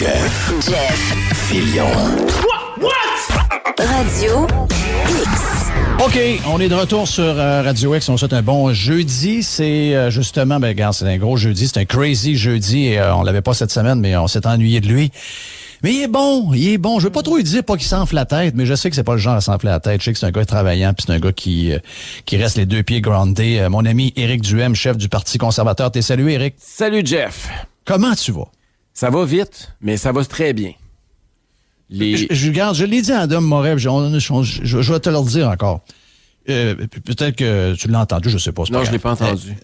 Jeff. Filion. What? Radio X. OK, on est de retour sur Radio X. On souhaite un bon jeudi. C'est justement, regarde, c'est un gros jeudi. C'est un crazy jeudi. Et, on l'avait pas cette semaine, mais on s'est ennuyé de lui. Mais il est bon. Je veux pas trop lui dire pas qu'il s'enfle la tête, mais je sais que c'est pas le genre à s'enfler la tête. Je sais que c'est un gars travaillant, puis c'est un gars qui reste les deux pieds groundés. Mon ami Éric Duhem, chef du Parti conservateur. T'es salué, Éric. Salut, Jeff. Comment tu vas? Ça va vite, mais ça va très bien. Je l'ai dit à Adam Moret, je vais te le dire encore. Peut-être que tu l'as entendu, je sais pas. Non, je l'ai pas entendu.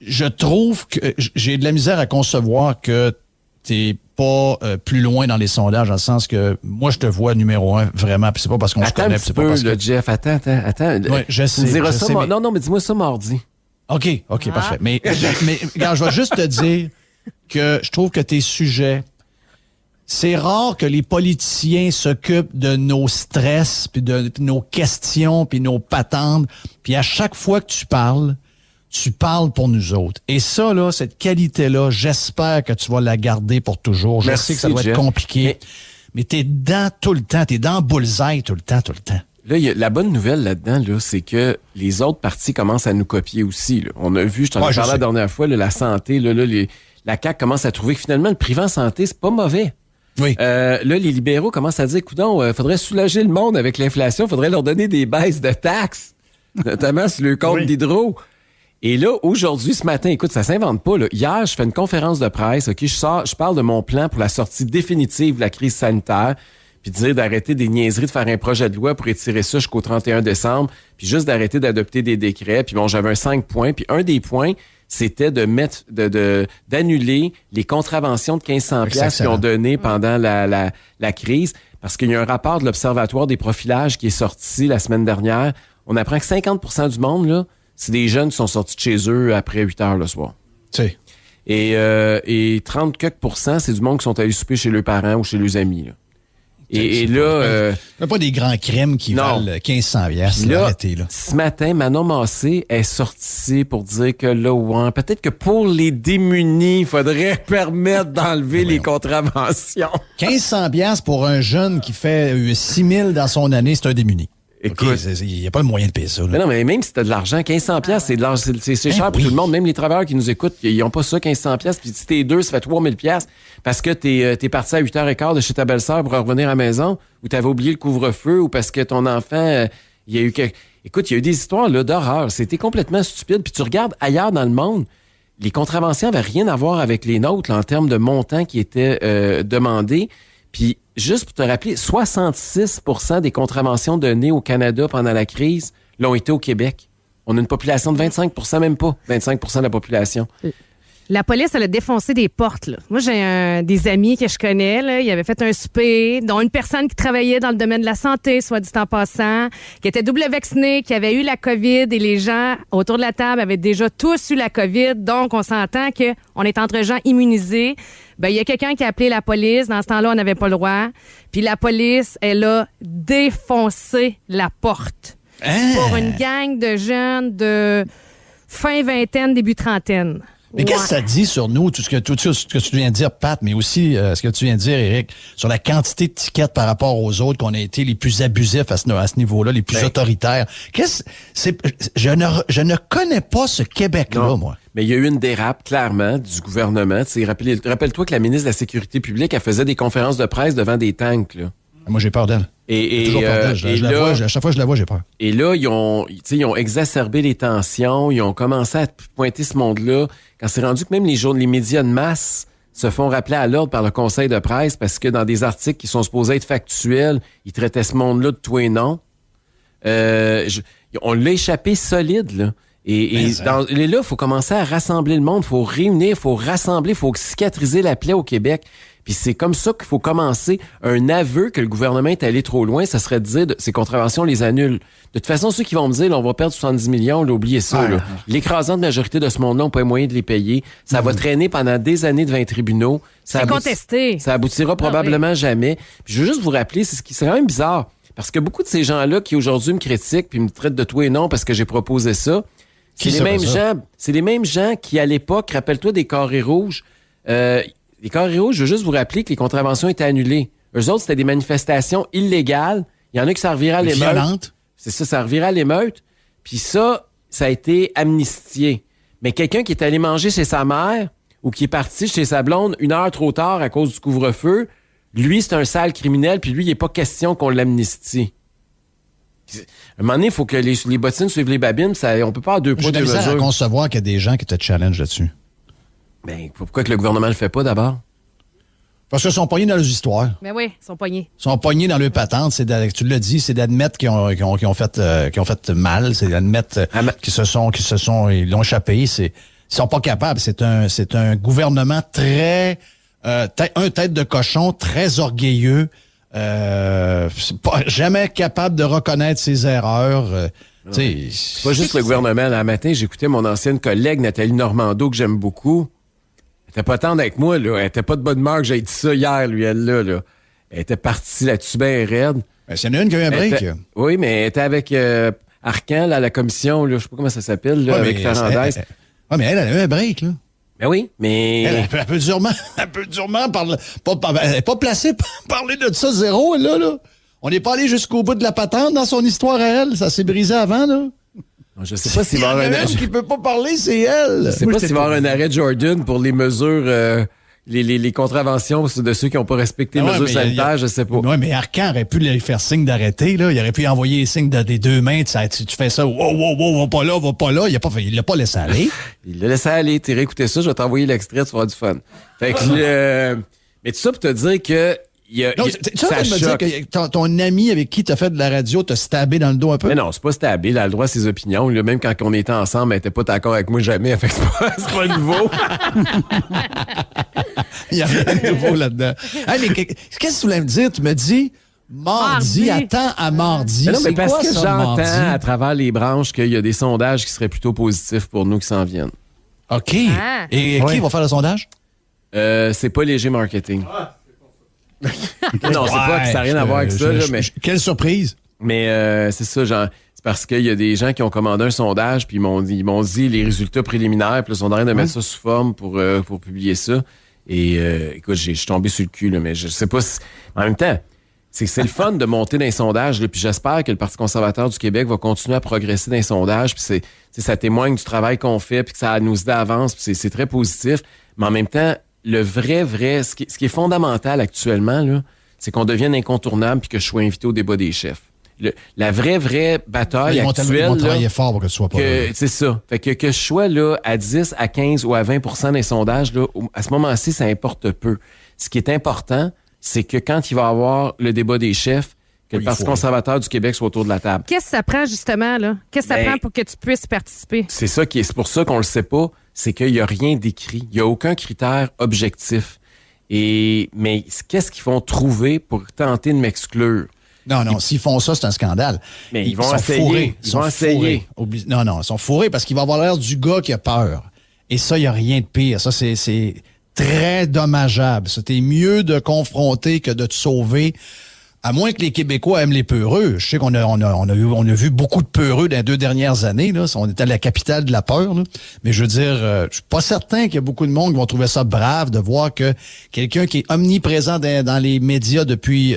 Je trouve que j'ai de la misère à concevoir que t'es pas plus loin dans les sondages, dans le sens que moi, je te vois numéro 1, vraiment, puis c'est pas parce qu'on se connaît, c'est pas parce que... Jeff, attends. Ouais, je sais. Tu me diras ça, sais, mais... Non, mais dis-moi ça mardi. OK, parfait. Mais regarde, je vais juste te dire que je trouve que tes sujets, c'est rare que les politiciens s'occupent de nos stress, puis de nos questions, puis nos patentes, puis à chaque fois que tu parles pour nous autres. Et ça, là, cette qualité-là, j'espère que tu vas la garder pour toujours. Je sais que ça doit être compliqué, mais t'es dedans tout le temps, t'es dans bullseye tout le temps. Là, la bonne nouvelle là-dedans, là, c'est que les autres partis commencent à nous copier aussi. Là. On a vu, je t'en ai parlé la dernière fois, là, la santé, la CAQ commence à trouver que finalement, le privé en santé, c'est pas mauvais. Oui. Là, les libéraux commencent à dire, coudonc, faudrait soulager le monde avec l'inflation, faudrait leur donner des baisses de taxes, notamment sur le compte d'hydro. Et là, aujourd'hui, ce matin, écoute, ça s'invente pas. Là. Hier, je fais une conférence de presse, OK, je parle de mon plan pour la sortie définitive de la crise sanitaire, puis dire d'arrêter des niaiseries, de faire un projet de loi pour étirer ça jusqu'au 31 décembre, puis juste d'arrêter d'adopter des décrets. Puis bon, j'avais un 5 points, puis un des points, c'était d'annuler les contraventions de 1500 piastres qu'ils ont donné pendant la crise, parce qu'il y a un rapport de l'Observatoire des profilages qui est sorti la semaine dernière. On apprend que 50% du monde, là, c'est des jeunes qui sont sortis de chez eux après 8 heures le soir. Tu sais. Et 30 quelques %, c'est du monde qui sont allés souper chez leurs parents ou chez leurs amis, là. Et là... pas des grands crimes qui valent 1500 piastres. Là, arrêtez, là. Ce matin, Manon Massé est sortie pour dire que là, ouais, peut-être que pour les démunis, il faudrait permettre d'enlever les contraventions. 1500 piastres pour un jeune qui fait 6000 dans son année, c'est un démuni. Écoute, il n'y a pas le moyen de payer ça. Là. Mais non, mais même si t'as de l'argent, 1500 piastres, c'est cher pour tout le monde. Même les travailleurs qui nous écoutent, ils n'ont pas ça, 1500 piastres. Puis si t'es deux, ça fait 3000 piastres parce que t'es parti à 8h15 de chez ta belle-sœur pour revenir à la maison, ou t'avais oublié le couvre-feu, ou parce que ton enfant, il y a eu Écoute, il y a eu des histoires là d'horreur. C'était complètement stupide. Puis tu regardes ailleurs dans le monde, les contraventions n'avaient rien à voir avec les nôtres là, en termes de montant qui était demandé. Puis, juste pour te rappeler, 66% des contraventions données au Canada pendant la crise l'ont été au Québec. On a une population de 25%, même pas 25% de la population. La police, elle a défoncé des portes. Là. Moi, j'ai des amis que je connais. Là, ils avaient fait un souper, dont une personne qui travaillait dans le domaine de la santé, soit dit en passant, qui était double vaccinée, qui avait eu la COVID, et les gens autour de la table avaient déjà tous eu la COVID. Donc, on s'entend qu'on est entre gens immunisés. Ben, il y a quelqu'un qui a appelé la police. Dans ce temps-là, on n'avait pas le droit. Puis la police, elle a défoncé la porte. Pour une gang de jeunes de fin vingtaine, début trentaine. Mais qu'est-ce que ça dit sur nous, tout ce que tu viens de dire, Pat, mais aussi ce que tu viens de dire, Éric, sur la quantité de tickets par rapport aux autres, qu'on a été les plus abusifs à ce niveau-là, les plus autoritaires. Je ne connais pas ce Québec-là, moi. Mais il y a eu une dérape, clairement, du gouvernement. Rappelle-toi que la ministre de la Sécurité publique, elle faisait des conférences de presse devant des tanks, là. Moi, j'ai peur d'elle. J'ai toujours peur d'elle. À chaque fois que je la vois, j'ai peur. Et là, ils ont exacerbé les tensions, ils ont commencé à pointer ce monde-là, quand c'est rendu que même les médias de masse se font rappeler à l'ordre par le conseil de presse parce que dans des articles qui sont supposés être factuels, ils traitaient ce monde-là de tout et non. On l'a échappé solide, là. Et là, il faut commencer à rassembler le monde, il faut réunir, il faut rassembler, il faut cicatriser la plaie au Québec. Puis c'est comme ça qu'il faut commencer. Un aveu que le gouvernement est allé trop loin, ça serait de dire ces contraventions, on les annule. De toute façon, ceux qui vont me dire, là, on va perdre 70 millions, là, oubliez ça. Là. L'écrasante majorité de ce monde-là n'ont pas les moyens de les payer. Ça va traîner pendant des années devant les tribunaux. C'est contesté. Ça aboutira probablement jamais. Puis je veux juste vous rappeler, c'est quand même bizarre. Parce que beaucoup de ces gens-là qui aujourd'hui me critiquent puis me traitent de tout et non parce que j'ai proposé ça, c'est les mêmes gens qui, à l'époque, rappelle-toi des carrés rouges, les carrés rouges, je veux juste vous rappeler que les contraventions étaient annulées. Eux autres, c'était des manifestations illégales. Il y en a qui ça revirait à l'émeute. Violente. C'est ça revirait à l'émeute. Puis ça a été amnistié. Mais quelqu'un qui est allé manger chez sa mère ou qui est parti chez sa blonde 1 heure trop tard à cause du couvre-feu, lui, c'est un sale criminel, puis lui, il n'est pas question qu'on l'amnistie. À un moment donné, il faut que les bottines suivent les babines. On peut pas avoir 2 poids, 2 mesures. J'ai de la misère à concevoir qu'il y a des gens qui te challenge là-dessus. Ben, pourquoi que le gouvernement le fait pas d'abord? Parce qu'ils sont pognés dans leurs histoires. Mais oui, ils sont pognés. Ils sont pognés dans leur patente. Tu l'as dit, c'est d'admettre qu'ils ont fait mal. C'est d'admettre ils l'ont échappé. Ils sont pas capables. C'est un gouvernement très, un tête de cochon, très orgueilleux. C'est pas jamais capable de reconnaître ses erreurs. C'est pas juste le gouvernement. Là, un matin, j'écoutais mon ancienne collègue Nathalie Normando, que j'aime beaucoup. Elle était pas tendre avec moi, là. Elle était pas de bonne humeur que j'ai dit ça hier, lui, elle, là. Elle était partie là-dessus bien raide. Ben, s'il y en a une qui a eu un break. Oui, mais elle était avec Arcan, là, à la commission, là, je sais pas comment ça s'appelle, là, avec Ferrandez. Oui, mais elle a eu un break, là. Ben oui, mais... Elle peut durement parler... Elle n'est pas placée pour parler de ça zéro, elle, là. On n'est pas allé jusqu'au bout de la patente dans son histoire à elle. Ça s'est brisé avant, là. Je sais pas s'il va y avoir un arrêt. qui peut pas parler, c'est elle. Je sais pas s'il va y avoir un arrêt de Jordan pour les mesures, les contraventions de ceux qui n'ont pas respecté les mesures sanitaires, je sais pas. Oui, mais Arcan aurait pu lui faire signe d'arrêter, là. Il aurait pu envoyer les signes des 2 mains. Tu fais ça, wow, va pas là. Il l'a pas laissé aller. Il l'a laissé aller. Tu réécouter ça, je vais t'envoyer l'extrait, tu vas avoir du fun. Fait que, mais tout ça pour te dire que ça me dire que ton ami avec qui t'as fait de la radio t'a stabé dans le dos un peu? Mais non, c'est pas stabé. Il a le droit à ses opinions. Là, même quand on était ensemble, elle était pas d'accord avec moi jamais. Fait que c'est pas nouveau. Il y a rien de nouveau là-dedans. Hey, mais qu'est-ce que tu voulais me dire? Tu me dis mardi. Attends à mardi. Mais non, mais parce que j'entends mardi? à travers les branches qu'il y a des sondages qui seraient plutôt positifs pour nous qui s'en viennent. OK. Ah. Et qui va faire le sondage? C'est pas léger marketing. Non, c'est pas que ça n'a rien à voir avec ça. Là, mais... Quelle surprise! Mais c'est ça, genre, c'est parce qu'il y a des gens qui ont commandé un sondage, puis ils m'ont dit les résultats préliminaires, puis ils sont en train de mettre ça sous forme pour publier ça. Et écoute, je suis tombé sur le cul, là, mais je sais pas si... En même temps, c'est le fun de monter dans les sondages, là, puis j'espère que le Parti conservateur du Québec va continuer à progresser dans les sondages, puis ça témoigne du travail qu'on fait, puis que ça nous avance, puis c'est très positif. Mais en même temps, le vrai, ce qui est fondamental actuellement, là, c'est qu'on devienne incontournable puis que je sois invité au débat des chefs. La vraie bataille actuelle... Ils vont travailler fort pour que tu sois pas là. C'est ça. Fait que je sois là à 10, à 15 ou à 20% des sondages, là, à ce moment-ci, ça importe peu. Ce qui est important, c'est que quand il va y avoir le débat des chefs, que le Parti conservateur du Québec soit autour de la table. Qu'est-ce que ça prend, justement, là? Qu'est-ce que ça prend pour que tu puisses participer? C'est pour ça qu'on le sait pas, c'est qu'il n'y a rien d'écrit. Il n'y a aucun critère objectif. Mais qu'est-ce qu'ils vont trouver pour tenter de m'exclure? Non, s'ils font ça, c'est un scandale. Mais ils vont essayer. Ils vont essayer. Non, ils sont fourrés parce qu'il va avoir l'air du gars qui a peur. Et ça, il n'y a rien de pire. Ça, c'est très dommageable. C'était mieux de confronter que de te sauver. À moins que les Québécois aiment les peureux. Je sais qu'on a vu beaucoup de peureux dans les 2 dernières années. Là. On était à la capitale de la peur. Là. Mais je veux dire, je suis pas certain qu'il y a beaucoup de monde qui vont trouver ça brave de voir que quelqu'un qui est omniprésent dans les médias depuis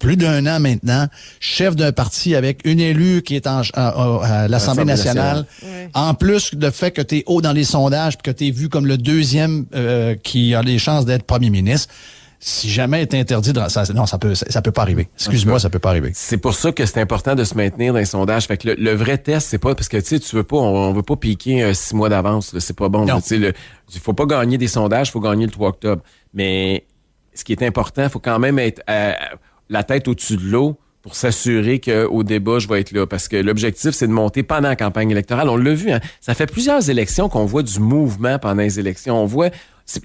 plus d'1 an maintenant, chef d'un parti avec une élue qui est à l'Assemblée nationale, en plus de fait que tu es haut dans les sondages puis que tu es vu comme le 2e qui a les chances d'être premier ministre. Si jamais est interdit, ça peut pas arriver. Excuse-moi, ça peut pas arriver. C'est pour ça que c'est important de se maintenir dans les sondages. Fait que le vrai test, c'est pas parce que tu veux pas, on veut pas piquer 6 mois d'avance. Là, c'est pas bon. Il faut pas gagner des sondages, il faut gagner le 3 octobre. Mais ce qui est important, il faut quand même être la tête au-dessus de l'eau pour s'assurer qu'au débat, je vais être là. Parce que l'objectif, c'est de monter pendant la campagne électorale. On l'a vu, hein. Ça fait plusieurs élections qu'on voit du mouvement pendant les élections. On voit,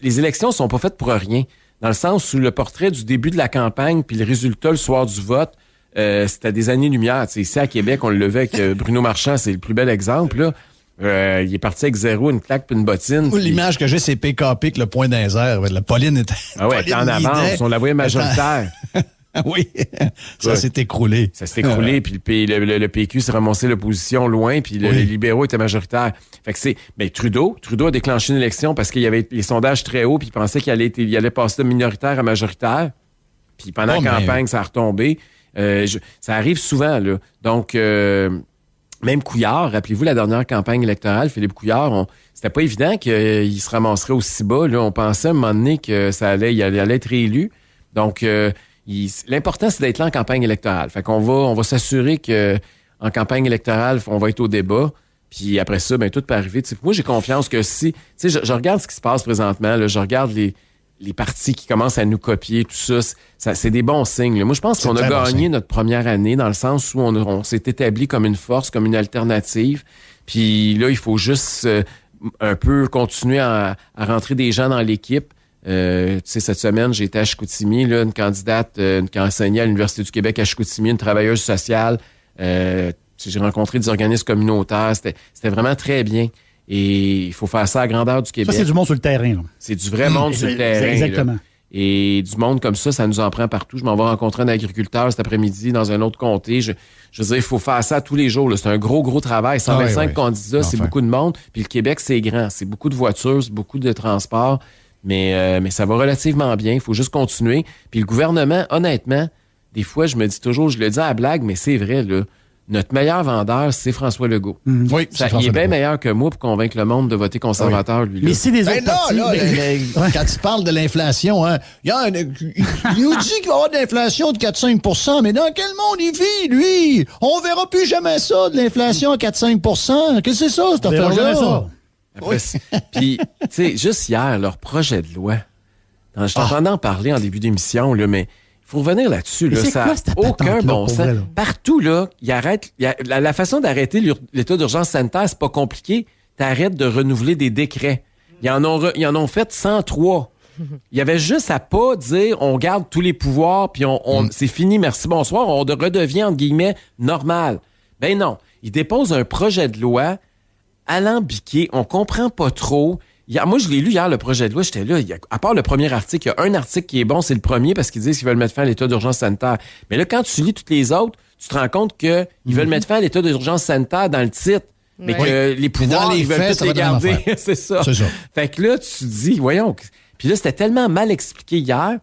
les élections sont pas faites pour rien. Dans le sens où le portrait du début de la campagne puis le résultat le soir du vote, c'était des années-lumière. Ici, à Québec, on le levait avec Bruno Marchand, c'est le plus bel exemple. Là. Il est parti avec 0, une claque puis une bottine. L'image que j'ai, c'est PKP que le point d'un air. La Pauline était... Ah ouais, elle était en avance, on la voyait majoritaire. Oui, ça s'est écroulé. Ça s'est écroulé, puis le PQ s'est ramassé l'opposition loin, puis les libéraux étaient majoritaires. Fait que Trudeau a déclenché une élection parce qu'il y avait les sondages très hauts, puis il pensait qu'il allait passer de minoritaire à majoritaire. Puis pendant la campagne, ça a retombé. Ça arrive souvent, là. Donc, même Couillard, rappelez-vous la dernière campagne électorale, Philippe Couillard, c'était pas évident qu'il se ramasserait aussi bas, là. On pensait à un moment donné que il allait être réélu. Donc, l'important, c'est d'être là en campagne électorale. Fait qu'on va s'assurer que en campagne électorale, on va être au débat. Puis après ça, tout peut arriver. T'sais, moi, j'ai confiance que si... Tu sais, je regarde ce qui se passe présentement. Là, je regarde les partis qui commencent à nous copier, tout ça. C'est des bons signes. Là. Moi, je pense qu'on a gagné notre première année dans le sens où on s'est établi comme une force, comme une alternative. Puis là, il faut juste un peu continuer à rentrer des gens dans l'équipe. Cette semaine, j'ai été à Chicoutimi, là, une candidate qui enseignait à l'Université du Québec à Chicoutimi, une travailleuse sociale. J'ai rencontré des organismes communautaires. C'était vraiment très bien. Et il faut faire ça à grandeur du Québec. Ça, c'est du monde sur le terrain. Là. C'est du vrai monde sur le terrain. Exactement. Là. Et du monde comme ça nous en prend partout. Je m'en vais rencontrer un agriculteur cet après-midi dans un autre comté. Je veux dire, il faut faire ça tous les jours. Là. C'est un gros travail. 125 candidats, c'est beaucoup de monde. Puis le Québec, c'est grand. C'est beaucoup de voitures, c'est beaucoup de transports. Mais ça va relativement bien. Il faut juste continuer. Puis le gouvernement, honnêtement, des fois, je me dis toujours, je le dis à la blague, mais c'est vrai, là. Notre meilleur vendeur, c'est François Legault. Oui, il est bien meilleur que moi pour convaincre le monde de voter conservateur, lui. Là. Mais c'est des autres partis. Quand tu parles de l'inflation, hein, il nous dit qu'il va y avoir de l'inflation de 4-5 %, mais dans quel monde il vit, lui? On verra plus jamais ça, de l'inflation à 4-5 %. Qu'est-ce que c'est ça, cette affaire-là? Puis, tu sais, juste hier, leur projet de loi, je t'entendais en parler en début d'émission, là, mais il faut revenir là-dessus. Là, ça n'a aucun bon sens. Partout, là, la façon d'arrêter l'état d'urgence sanitaire, c'est pas compliqué. T'arrêtes de renouveler des décrets. Ils en ont fait 103. Il y avait juste à pas dire on garde tous les pouvoirs puis c'est fini, merci, bonsoir, on redevient, entre guillemets, normal. Ben non. Ils déposent un projet de loi alambiqué, on comprend pas trop. Moi, je l'ai lu hier, le projet de loi, j'étais là. À part le premier article, il y a un article qui est bon, c'est le premier parce qu'ils disent qu'ils veulent mettre fin à l'état d'urgence sanitaire. Mais là, quand tu lis toutes les autres, tu te rends compte qu'ils veulent mettre fin à l'état d'urgence sanitaire dans le titre. Mais que les pouvoirs, ils veulent tous les garder. C'est ça. Fait que là, tu te dis, voyons. Puis là, c'était tellement mal expliqué hier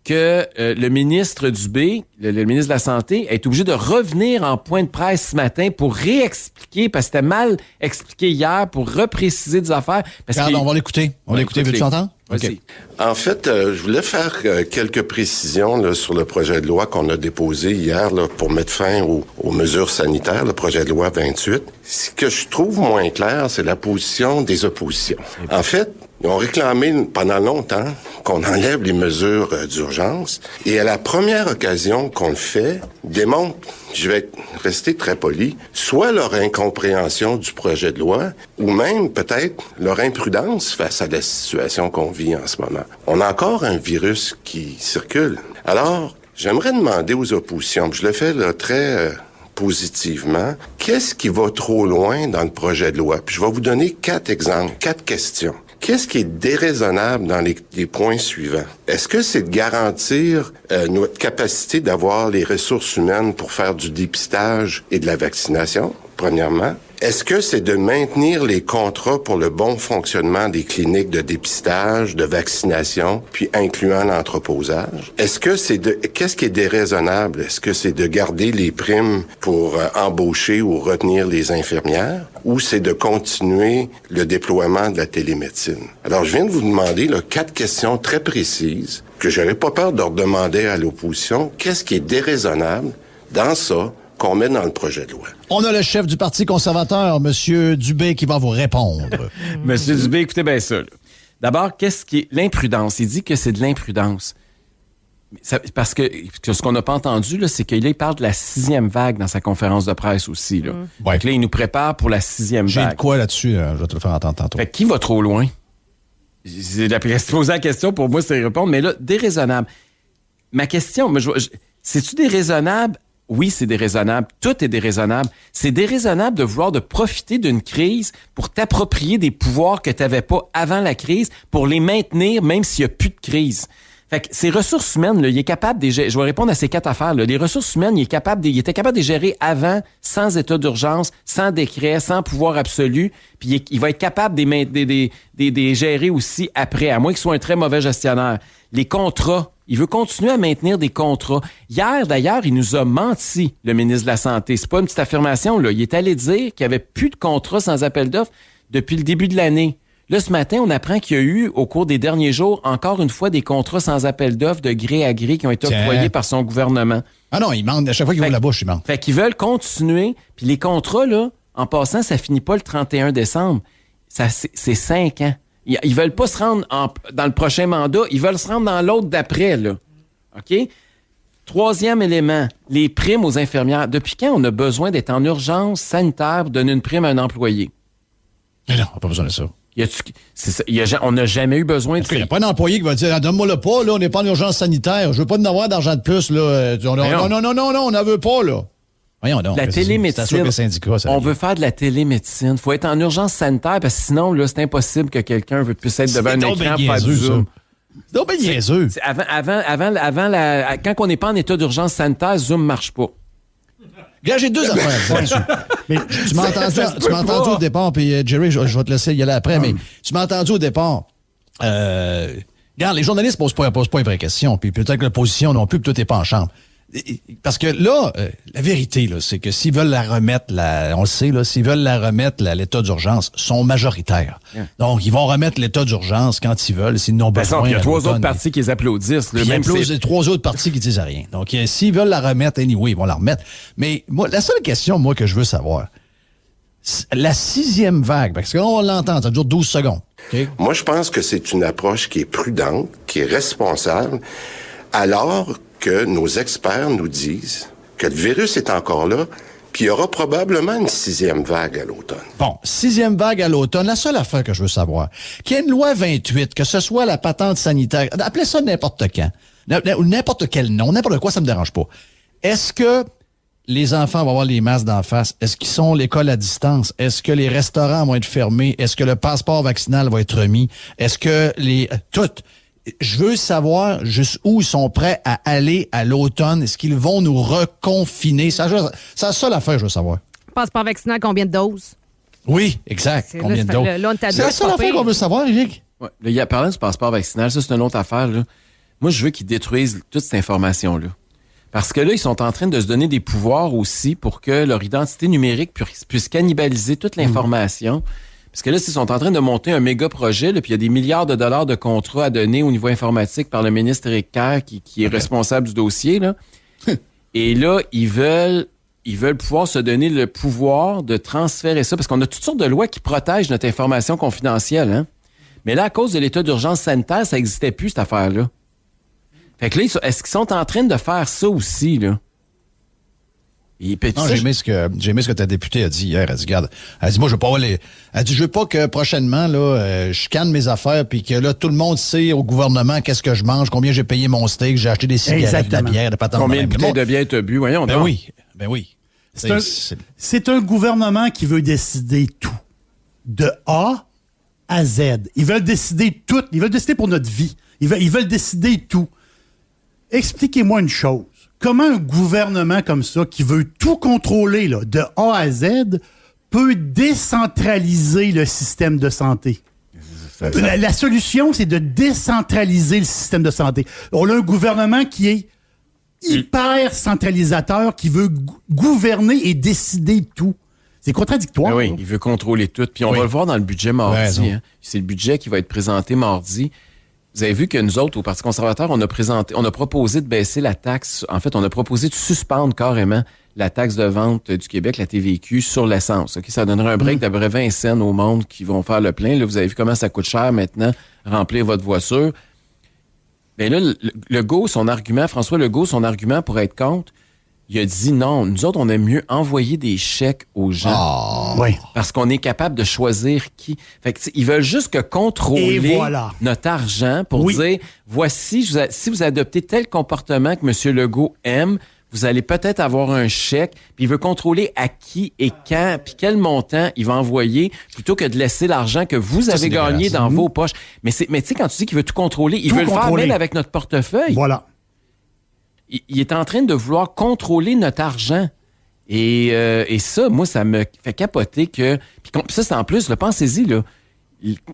que le ministre Dubé, le ministre de la Santé, est obligé de revenir en point de presse ce matin pour réexpliquer, parce que c'était mal expliqué hier, pour repréciser des affaires. Regarde, on va l'écouter. On va l'écouter. Veux-tu l'entendre? Okay. En fait, je voulais faire quelques précisions là, sur le projet de loi qu'on a déposé hier là, pour mettre fin aux mesures sanitaires, le projet de loi 28. Ce que je trouve moins clair, c'est la position des oppositions. En fait, ils ont réclamé pendant longtemps qu'on enlève les mesures d'urgence. Et à la première occasion qu'on le fait, démontre, je vais rester très poli, soit leur incompréhension du projet de loi, ou même peut-être leur imprudence face à la situation qu'on vit en ce moment. On a encore un virus qui circule. Alors, j'aimerais demander aux oppositions, je le fais là, très positivement, qu'est-ce qui va trop loin dans le projet de loi? Puis je vais vous donner 4 exemples, 4 questions. Qu'est-ce qui est déraisonnable dans les points suivants? Est-ce que c'est de garantir notre capacité d'avoir les ressources humaines pour faire du dépistage et de la vaccination, premièrement? Est-ce que c'est de maintenir les contrats pour le bon fonctionnement des cliniques de dépistage, de vaccination, puis incluant l'entreposage? Est-ce que qu'est-ce qui est déraisonnable? Est-ce que c'est de garder les primes pour embaucher ou retenir les infirmières? Ou c'est de continuer le déploiement de la télémédecine? Alors, je viens de vous demander 4 questions très précises que j'aurais pas peur de redemander à l'opposition. Qu'est-ce qui est déraisonnable dans ça qu'on met dans le projet de loi? On a le chef du Parti conservateur, M. Dubé, qui va vous répondre. M. Dubé, écoutez bien ça. Là. D'abord, qu'est-ce qui est l'imprudence? Il dit que c'est de l'imprudence. Parce que ce qu'on n'a pas entendu, là, c'est qu'il parle de la 6e vague dans sa conférence de presse aussi. Là. Ouais. Donc là, il nous prépare pour la 6e vague. J'ai de quoi là-dessus? Je vais te le faire entendre tantôt. Fait qui va trop loin? Poser la question, pour moi, c'est répondre. Mais là, déraisonnable. Ma question, c'est-tu déraisonnable? Oui, c'est déraisonnable. Tout est déraisonnable. C'est déraisonnable de vouloir de profiter d'une crise pour t'approprier des pouvoirs que tu n'avais pas avant la crise, pour les maintenir même s'il n'y a plus de crise. Fait que ces ressources humaines, là, il est capable de je vais répondre à ces 4 affaires. Là. Les ressources humaines, il était capable de les gérer avant, sans état d'urgence, sans décret, sans pouvoir absolu. Puis il va être capable de les gérer aussi après, à moins qu'il soit un très mauvais gestionnaire. Les contrats, il veut continuer à maintenir des contrats. Hier, d'ailleurs, il nous a menti, le ministre de la Santé. C'est pas une petite affirmation, là. Il est allé dire qu'il n'y avait plus de contrats sans appel d'offres depuis le début de l'année. Là, ce matin, on apprend qu'il y a eu, au cours des derniers jours, encore une fois, des contrats sans appel d'offres de gré à gré qui ont été octroyés par son gouvernement. Ah non, il ment. À chaque fois qu'il ouvre la bouche, il ment. Fait qu'ils veulent continuer. Puis les contrats, là, en passant, ça finit pas le 31 décembre. C'est 5 ans. Ils veulent pas se rendre dans le prochain mandat. Ils veulent se rendre dans l'autre d'après, là. OK? 3e élément, les primes aux infirmières. Depuis quand on a besoin d'être en urgence sanitaire pour donner une prime à un employé? Mais non, on n'a pas besoin de ça. On n'a jamais eu besoin de ça. Il n'y a pas un employé qui va dire donne-moi le pas, là, on n'est pas en urgence sanitaire. Je veux pas en avoir d'argent de plus. Là. Non, on n'en veut pas. Là. Voyons donc. La télémédecine. On veut faire de la télémédecine. Il faut être en urgence sanitaire parce que sinon, là, c'est impossible que quelqu'un puisse être devant un écran pour faire du Zoom. C'est donc bien niaiseux. Quand on n'est pas en état d'urgence sanitaire, Zoom ne marche pas. Regarde, j'ai 2 affaires. Mais tu m'as entendu au départ, puis Jerry, je vais te laisser y aller après, mais tu m'as entendu au départ. Regarde, les journalistes posent pas une vraie question, puis peut-être que l'opposition non plus, puis tout n'est pas en chambre. Parce que là, la vérité, là, c'est que s'ils veulent la remettre, on le sait, là, s'ils veulent la remettre, l'état d'urgence, sont majoritaires. Yeah. Donc, ils vont remettre l'état d'urgence quand ils veulent, s'ils n'ont pas besoin. Il y a 3 autres partis qui les applaudissent. Il y a 3 autres partis qui disent rien. Donc, s'ils veulent la remettre, anyway, ils vont la remettre. Mais moi, la seule question, moi, que je veux savoir, la 6e vague, parce qu'on l'entend, ça dure 12 secondes. Okay? Moi, je pense que c'est une approche qui est prudente, qui est responsable, alors que nos experts nous disent que le virus est encore là, puis il y aura probablement une 6e vague à l'automne. Bon, 6e vague à l'automne, la seule affaire que je veux savoir, qu'il y ait une loi 28, que ce soit la patente sanitaire, appelez ça n'importe quand, n'importe quel nom, n'importe quoi, ça me dérange pas. Est-ce que les enfants vont avoir les masques d'en face? Est-ce qu'ils sont l'école à distance? Est-ce que les restaurants vont être fermés? Est-ce que le passeport vaccinal va être remis? Est-ce que toutes... Je veux savoir jusqu'où ils sont prêts à aller à l'automne. Est-ce qu'ils vont nous reconfiner? C'est la seule affaire que je veux savoir. Passeport vaccinal, combien de doses? Oui, exact. Combien de doses? C'est la seule affaire qu'on veut savoir, Éric. Ouais. Parlant du passeport vaccinal, ça, c'est une autre affaire. Là. Moi, je veux qu'ils détruisent toute cette information-là. Parce que là, ils sont en train de se donner des pouvoirs aussi pour que leur identité numérique puisse cannibaliser toute l'information. Parce que là, ils sont en train de monter un méga projet, là, puis il y a des milliards de dollars de contrats à donner au niveau informatique par le ministre Éric Kerr, qui est responsable du dossier, là. Et là, ils veulent pouvoir se donner le pouvoir de transférer ça, parce qu'on a toutes sortes de lois qui protègent notre information confidentielle, hein. Mais là, à cause de l'état d'urgence sanitaire, ça n'existait plus, cette affaire-là. Fait que là, est-ce qu'ils sont en train de faire ça aussi, là? Non, j'ai aimé ce que ta députée a dit hier. Elle dit, regarde, moi, je veux pas avoir elle dit, je veux pas que prochainement, là, je canne mes affaires puis que là, tout le monde sait au gouvernement qu'est-ce que je mange, combien j'ai payé mon steak, j'ai acheté des cigarettes, de la bière, des patentes. Combien de bouteilles de bière t'as bu, voyons. Ben oui. C'est un gouvernement qui veut décider tout. De A à Z. Ils veulent décider tout. Ils veulent décider pour notre vie. Ils veulent décider tout. Expliquez-moi une chose. Comment un gouvernement comme ça, qui veut tout contrôler là, de A à Z, peut décentraliser le système de santé? La solution, c'est de décentraliser le système de santé. On a un gouvernement qui est hyper centralisateur, qui veut gouverner et décider tout. C'est contradictoire. Oui, il veut contrôler tout. Puis on va le voir dans le budget mardi. Hein. C'est le budget qui va être présenté mardi. Vous avez vu que nous autres, au Parti conservateur, on a proposé de baisser la taxe. En fait, on a proposé de suspendre carrément la taxe de vente du Québec, la TVQ, sur l'essence. Okay? Ça donnerait un break d'à peu près 20 cents au monde qui vont faire le plein. Là, vous avez vu comment ça coûte cher maintenant, remplir votre voiture. Bien là, François Legault, son argument pour être contre, il a dit non, nous autres, on aime mieux envoyer des chèques aux gens. Oui. Parce qu'on est capable de choisir qui. Fait que, ils veulent juste que contrôler notre argent pour dire, voici, si vous adoptez tel comportement que M. Legault aime, vous allez peut-être avoir un chèque, puis il veut contrôler à qui et quand, puis quel montant il va envoyer, plutôt que de laisser l'argent que vous avez gagné dans vos poches. Mais tu sais, quand tu dis qu'il veut tout contrôler, il veut le faire même avec notre portefeuille. Voilà. Il est en train de vouloir contrôler notre argent. Et ça, moi, ça me fait capoter que... Puis ça, c'est en plus, là, pensez-y, là.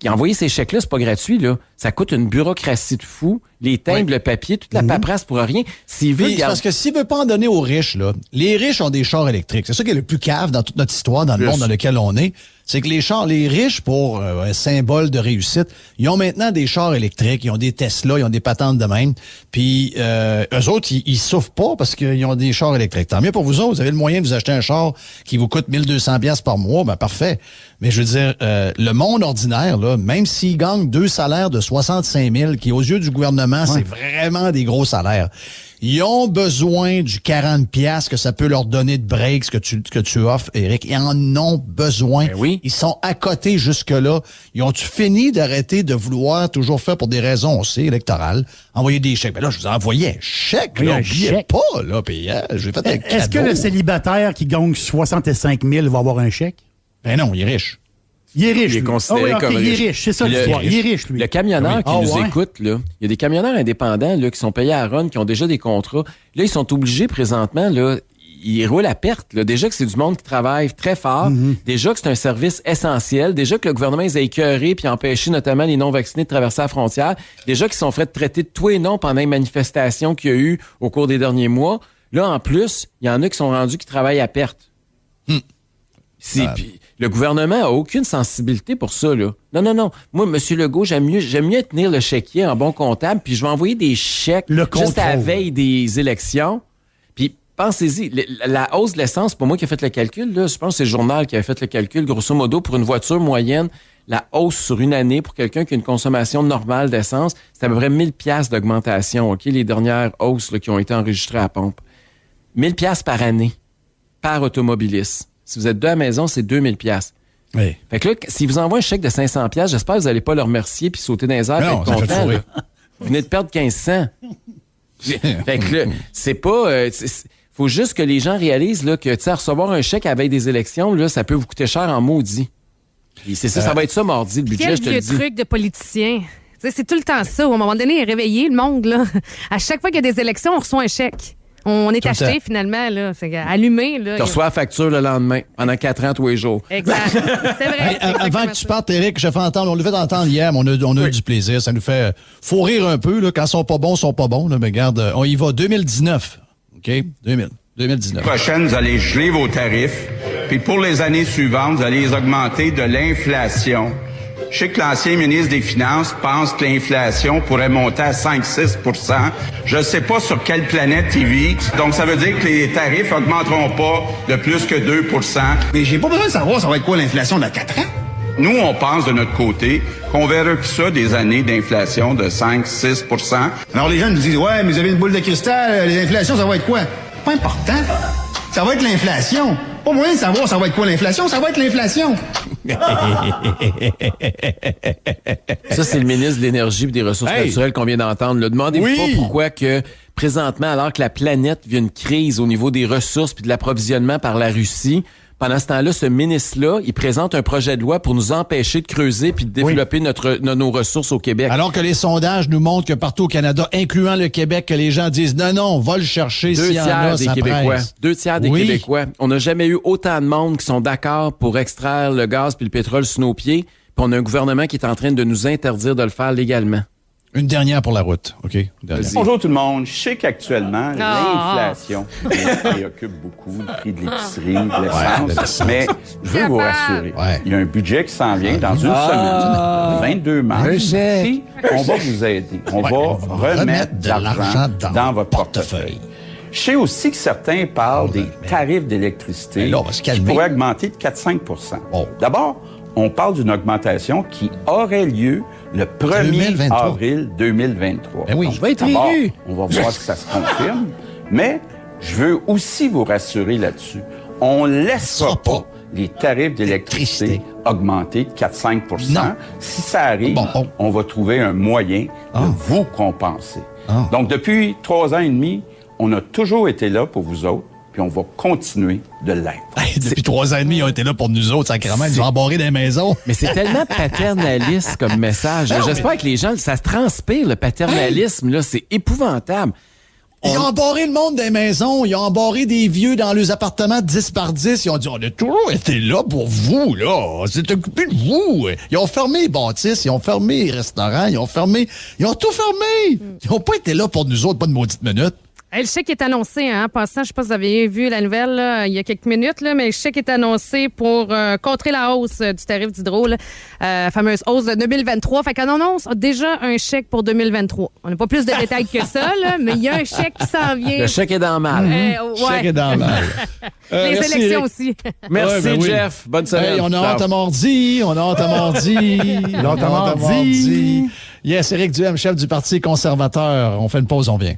Envoyer ces chèques-là, c'est pas gratuit, là. Ça coûte une bureaucratie de fou. Les timbres, le papier, toute la paperasse pour rien. S'il veut... Parce que s'il veut pas en donner aux riches, là, les riches ont des chars électriques. C'est ça qui est le plus cave dans toute notre histoire, dans le monde dans lequel on est. C'est que les riches, pour un symbole de réussite, ils ont maintenant des chars électriques, ils ont des Tesla, ils ont des patentes de même. Puis eux autres, ils souffrent pas parce qu'ils ont des chars électriques. Tant mieux pour vous autres, vous avez le moyen de vous acheter un char qui vous coûte 1200$ par mois, ben parfait. Mais je veux dire, le monde ordinaire, là, même s'il gagne 2 salaires de 65 000, qui aux yeux du gouvernement, c'est vraiment des gros salaires. Ils ont besoin du 40$ que ça peut leur donner de breaks que tu offres, Éric. Ils en ont besoin. Ben oui. Ils sont à côté jusque-là. Ils ont-tu fini d'arrêter de vouloir toujours faire pour des raisons aussi électorales, envoyer des chèques? Ben là, je vous ai envoyé un chèque. Là, oubliez pas, là, puis j'ai fait un cadeau. Est-ce que le célibataire qui gagne 65 000 va avoir un chèque? Ben non, il est riche. Il est riche. Il est considéré comme il est riche. riche, c'est ça l'histoire. Il est riche, lui. Le camionneur qui nous écoute, là, il y a des camionneurs indépendants là, qui sont payés à run, qui ont déjà des contrats. Là, ils sont obligés présentement, là, ils roulent à perte. Là. Déjà que c'est du monde qui travaille très fort, déjà que c'est un service essentiel, déjà que le gouvernement les a écœurés puis empêché notamment les non-vaccinés de traverser la frontière, déjà qu'ils sont fait traiter de tout et non pendant les manifestations qu'il y a eu au cours des derniers mois. Là, en plus, il y en a qui sont rendus qui travaillent à perte. Puis le gouvernement a aucune sensibilité pour ça, là. Non. Moi, M. Legault, j'aime mieux tenir le chéquier en bon comptable, puis je vais envoyer des chèques juste à la veille des élections. Puis pensez-y, la hausse de l'essence, c'est pas moi qui ai fait le calcul, là. Je pense que c'est le journal qui a fait le calcul. Grosso modo, pour une voiture moyenne, la hausse sur une année pour quelqu'un qui a une consommation normale d'essence, c'est à peu près 1000$ d'augmentation, OK? Les dernières hausses là, qui ont été enregistrées à la pompe. 1000$ par année, par automobiliste. Si vous êtes deux à la maison, c'est 2000$. Oui. Fait que là, si vous envoie un chèque de 500$, j'espère que vous n'allez pas le remercier puis sauter dans les airs et être content. Là. Vous venez de perdre 1500$. Fait que là, c'est pas... faut juste que les gens réalisent là, que recevoir un chèque à la veille des élections, là, ça peut vous coûter cher en maudit. Et c'est ça, ça va être ça mardi, le budget, je te le dis. Quel vieux truc de politicien. T'sais, c'est tout le temps ça. À un moment donné, il est réveillé, le monde. Là. À chaque fois qu'il y a des élections, on reçoit un chèque. On est acheté finalement, là. Fait allumé, là. Tu reçois la facture le lendemain, pendant 4 ans, tous les jours. Exact. C'est vrai. Hey, avant que tu partes, Éric, je fais entendre, on l'a fait entendre hier, mais on a eu du plaisir. Ça nous fait faut rire un peu, là. Quand ils sont pas bons, ils sont pas bons, là. Mais regarde, on y va. 2019. OK? 2019. Prochaine, vous allez geler vos tarifs. Puis pour les années suivantes, vous allez les augmenter de l'inflation. Je sais que l'ancien ministre des Finances pense que l'inflation pourrait monter à 5-6 %. Je ne sais pas sur quelle planète il vit. Donc, ça veut dire que les tarifs augmenteront pas de plus que 2 %. Mais j'ai pas besoin de savoir ça va être quoi l'inflation dans 4 ans. Nous, on pense de notre côté qu'on verra que ça des années d'inflation de 5-6 %. Alors, les gens nous disent, ouais, mais vous avez une boule de cristal, les inflations, ça va être quoi? Pas important. Ça va être l'inflation. Pas moyen de savoir ça va être quoi l'inflation, ça va être l'inflation. Ça, c'est le ministre de l'Énergie et des Ressources naturelles qu'on vient d'entendre. Là. Demandez-vous pas pourquoi que, présentement, alors que la planète vit une crise au niveau des ressources et de l'approvisionnement par la Russie, pendant ce temps-là, ce ministre-là, il présente un projet de loi pour nous empêcher de creuser puis de développer nos ressources au Québec. Alors que les sondages nous montrent que partout au Canada, incluant le Québec, que les gens disent non, on va le chercher s'il y en a, ça presse. 2 tiers des Québécois. On n'a jamais eu autant de monde qui sont d'accord pour extraire le gaz puis le pétrole sous nos pieds, puis on a un gouvernement qui est en train de nous interdire de le faire légalement. Une dernière pour la route, OK? Bonjour tout le monde. Je sais qu'actuellement, l'inflation nous préoccupe beaucoup, le prix de l'épicerie, de l'essence. Mais je veux vous rassurer, il y a un budget qui s'en vient dans une semaine, 22 mars. Et on va vous aider. On va remettre de l'argent dans votre portefeuille. Je sais aussi que certains parlent des tarifs d'électricité qui pourraient augmenter de 4-5 %. D'abord, on parle d'une augmentation qui aurait lieu le 1er avril 2023. Ben oui, donc, je vais être élu. On va voir si ça se confirme. Mais je veux aussi vous rassurer là-dessus. On ne laissera pas les tarifs d'électricité augmenter de 4-5 %. Si ça arrive, on va trouver un moyen de vous compenser. Donc, depuis 3 ans et demi, on a toujours été là pour vous autres, puis on va continuer de l'être. Hey, depuis 3 ans et demi, ils ont été là pour nous autres, sacrément. Ils ont embarré des maisons. Mais c'est tellement paternaliste comme message. J'espère que les gens, ça se transpire, le paternalisme, là, c'est épouvantable. Ils ont embarré le monde des maisons. Ils ont embarré des vieux dans leurs appartements de 10 par 10. Ils ont dit, on a toujours été là pour vous, là. On s'est occupé de vous. Ils ont fermé les bâtisses, ils ont fermé les restaurants, ils ont tout fermé. Ils n'ont pas été là pour nous autres, pas de maudite minute. Hey, le chèque est annoncé, hein, en passant, je ne sais pas si vous avez vu la nouvelle là, il y a quelques minutes, là, mais le chèque est annoncé pour contrer la hausse du tarif d'hydro, la fameuse hausse de 2023. Fait qu'on annonce déjà un chèque pour 2023. On n'a pas plus de détails que ça, là, mais il y a un chèque qui s'en vient. Le chèque est dans le mal. Le chèque est dans le mal. Les merci, élections Eric. aussi. Merci, oui. Jeff. Bonne semaine. Hey, on a hâte à mardi. Yes, Éric Duhem, chef du Parti conservateur. On fait une pause, on vient.